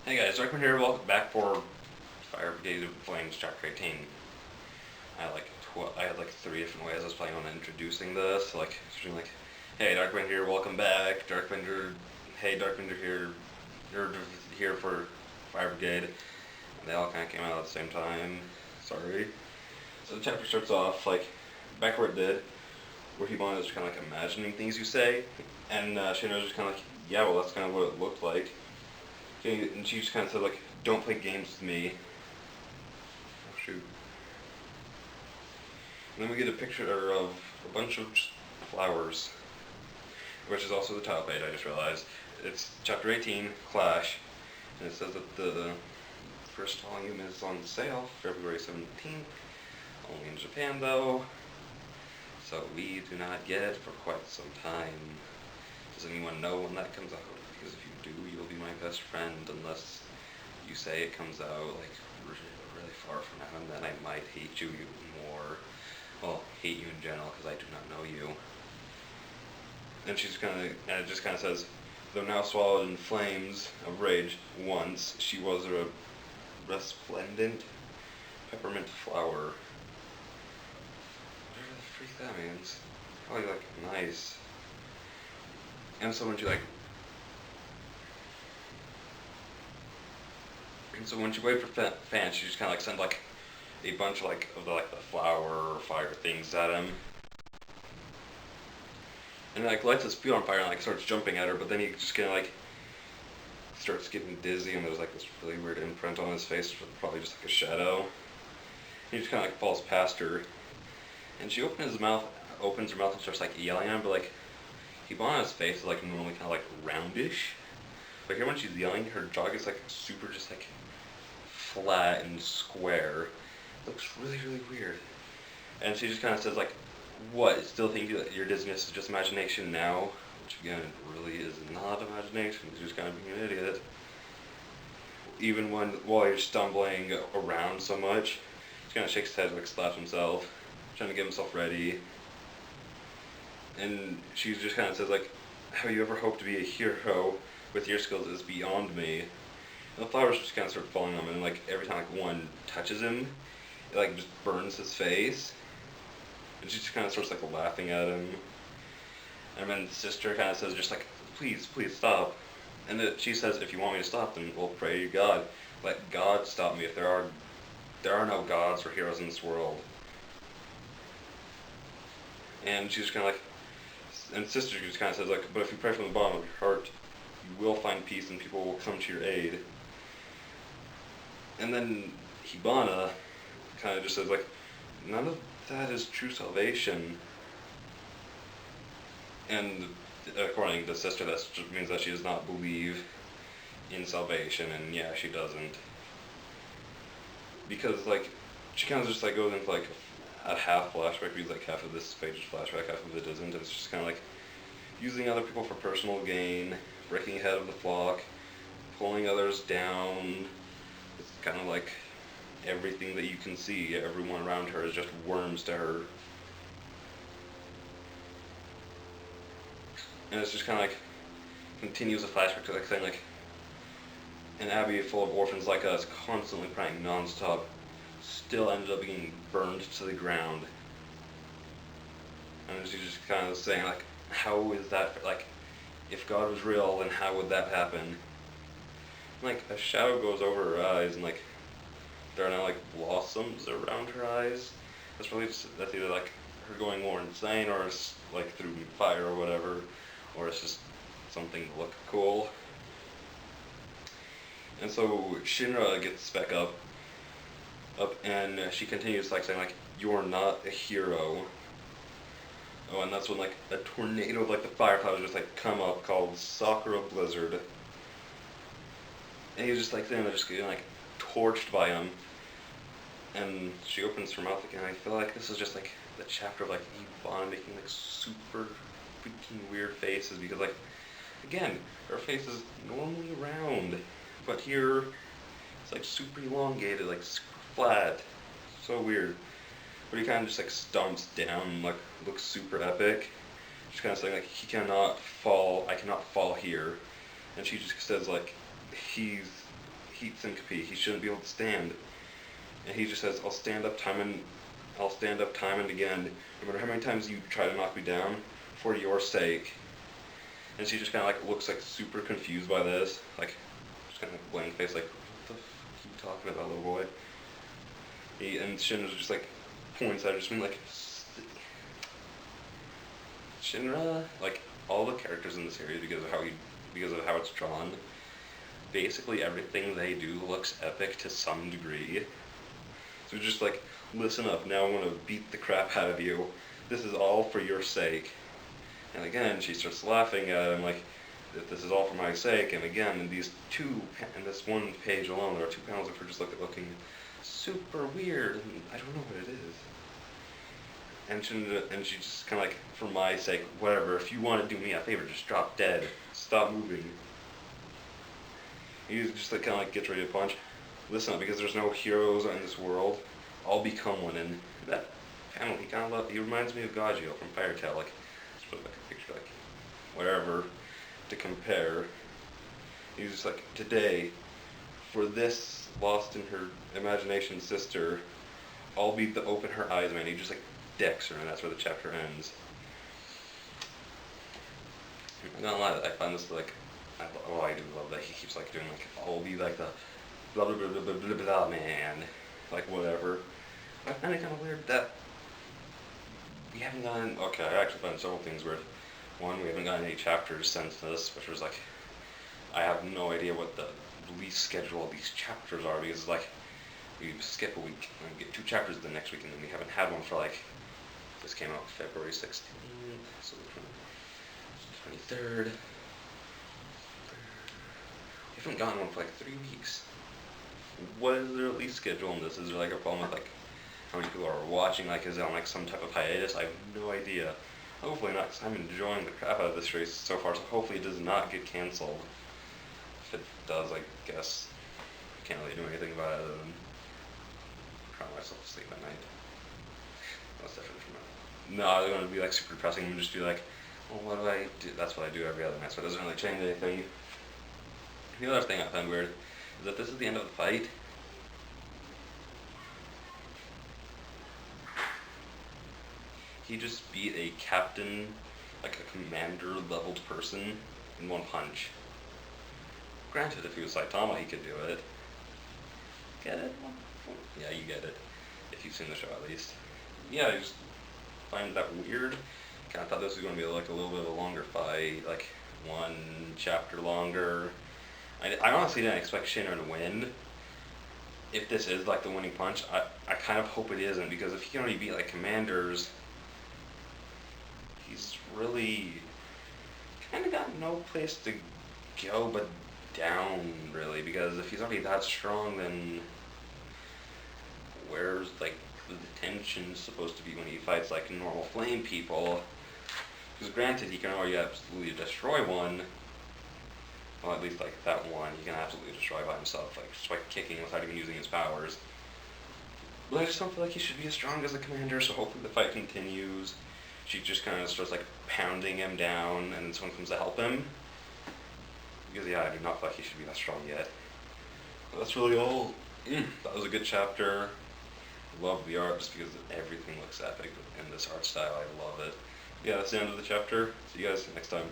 Hey guys, Darkman here. Welcome back for Fire Brigade of Flames Chapter 18. I had like 3 different ways I was planning on introducing this. Starting like, hey, Darkwind here. Welcome back, Darkwinder. Hey, Darkwinder here. You're here for Fire Brigade. And they all kind of came out at the same time. Sorry. So the chapter starts off like back where it did, where he wanted to kind of like imagining things you say, and Shinra's just kind of like, yeah, well that's kind of what it looked like. And she just kind of said, like, don't play games with me. Oh, shoot. And then we get a picture of a bunch of flowers, which is also the title page, I just realized. It's Chapter 18, Clash, and it says that the first volume is on sale February 17th, only in Japan, though, so we do not get it for quite some time. Does anyone know when that comes out? Because if you do, you'll be my best friend, unless you say it comes out like really far from now, and then I might hate you even more. Well, hate you in general, because I do not know you. And it just kind of says, though now swallowed in flames of rage, once she was a resplendent peppermint flower. Whatever the freak that means. Probably like nice. And so when she waited for fans, she just kind of like sent like a bunch of the flower or fire things at him, and like lights his feet on fire and like starts jumping at her. But then he just kind of like starts getting dizzy, and there's like this really weird imprint on his face, which is probably just like a shadow. He just kind of like falls past her, and she opens her mouth and starts like yelling at him, but like Hibana's face is like normally kind of like roundish. But here when she's yelling, her jaw gets like super just like flat and square. It looks really, really weird. And she just kind of says like, what, still think that your dizziness is just imagination now? Which again, it really is not imagination. She's just kind of being an idiot. Even while you're stumbling around so much, he kind of shakes his head, like slaps himself, trying to get himself ready. And she just kind of says like, have you ever hoped to be a hero? With your skills is beyond me. And the flowers just kind of start falling on him, and like every time like one touches him, it like just burns his face. And she just kind of starts like laughing at him. And then the sister kind of says just like, please, please stop. And she says, if you want me to stop, then we'll pray to God. Let God stop me if there are no gods or heroes in this world. And she's just kind of like, and sister just kind of says like, but if you pray from the bottom of your heart, you will find peace and people will come to your aid. And then Hibana kind of just says like, none of that is true salvation. And according to sister, that just means that she does not believe in salvation, and yeah, she doesn't. Because like, she kind of just like goes into like a half flashback, because like half of this page is flashback, half of it isn't, and it's just kind of like using other people for personal gain, breaking ahead of the flock, pulling others down. It's kind of like everything that you can see, everyone around her is just worms to her. And it's just kind of like continues a flashback to like saying like, an abbey full of orphans like us, constantly crying non-stop, still ended up being burned to the ground. And she's just kind of saying like, how is that, like, if God was real, then how would that happen? And, like, a shadow goes over her eyes, and like, there are now like blossoms around her eyes. That's either like her going more insane, or it's like through fire or whatever, or it's just something to look cool. And so Shinra gets back up, and she continues like saying like, you're not a hero. Oh, and that's when like a tornado of like the fire clouds just like come up, called Sakura Blizzard. And he's just like sitting there just getting like torched by him. And she opens her mouth again. I feel like this is just like the chapter of like Yvonne making like super freaking weird faces, because like, again, her face is normally round, but here it's like super elongated, like super flat. So weird. But he kind of just like stomps down and like looks super epic. She's kind of saying like, he cannot fall, I cannot fall here. And she just says like, he's heat syncope. He shouldn't be able to stand. And he just says, I'll stand up time and again, no matter how many times you try to knock me down, for your sake. And she just kind of like looks like super confused by this, like just kind of blank face, like what the f are you talking about, little boy? And Shinra just like points at her, just being like, Shinra, like all the characters in the series, because of how it's drawn, basically everything they do looks epic to some degree. So just like, listen up, now I'm gonna beat the crap out of you. This is all for your sake. And again, she starts laughing at him like, that this is all for my sake. And again, in this one page alone, there are 2 panels of her just looking super weird, and I don't know what it is. And she just kind of like, for my sake, whatever, if you want to do me a favor, just drop dead. Stop moving. He just like, kind of like gets ready to punch. Listen up, because there's no heroes in this world, I'll become one. And that panel, he reminds me of Gagio from Fairy Tail, like, just put like a picture, like, whatever, to compare. He's just like, today, for this lost in her imagination sister, I'll be the open her eyes man. He just like decks her, and that's where the chapter ends. I'm not gonna lie, I find this like, I do love that he keeps like doing like, I'll be like the blah blah blah blah blah blah, blah man, like whatever. I find it kind of weird that we haven't gotten, okay, I actually find several things weird. One, we haven't gotten any chapters since this, which was like, I have no idea what the release schedule of these chapters are, because like, we skip a week and get 2 chapters the next week, and then we haven't had one for like, this came out February 16th, so the 23rd. We haven't gotten one for like 3 weeks. What is the release schedule on this? Is there like a problem with like how many people are watching? Like, is it on like some type of hiatus? I have no idea. Hopefully not, because I'm enjoying the crap out of this race so far, so hopefully it does not get cancelled. If it does, I guess I can't really do anything about it other than cry myself to sleep at night. That's different from that. No, they're going to be like super depressing and just be like, well, what do I do? That's what I do every other night, so it doesn't really change anything. The other thing I found weird is that this is the end of the fight. He just beat a captain, like a commander-leveled person, in 1 punch. Granted, if he was Saitama, he could do it. Get it? Yeah, you get it. If you've seen the show, at least. Yeah, I just find that weird. Kind of thought this was going to be like a little bit of a longer fight, like 1 chapter longer. I honestly didn't expect Shinra to win. If this is like the winning punch, I kind of hope it isn't, because if he can already beat like commanders, he's really kind of got no place to go but down, really, because if he's already that strong, then where's like the tension supposed to be when he fights like normal flame people? Because granted, he can already absolutely destroy one. Well, at least like that one, he can absolutely destroy by himself, like just by kicking without even using his powers. But I just don't feel like he should be as strong as the commander, so hopefully the fight continues. She just kind of starts like pounding him down, and then someone comes to help him. Because yeah, I do not feel like he should be that strong yet. But that's really all. That was a good chapter. Love the art just because everything looks epic in this art style. I love it. Yeah, that's the end of the chapter. See you guys next time.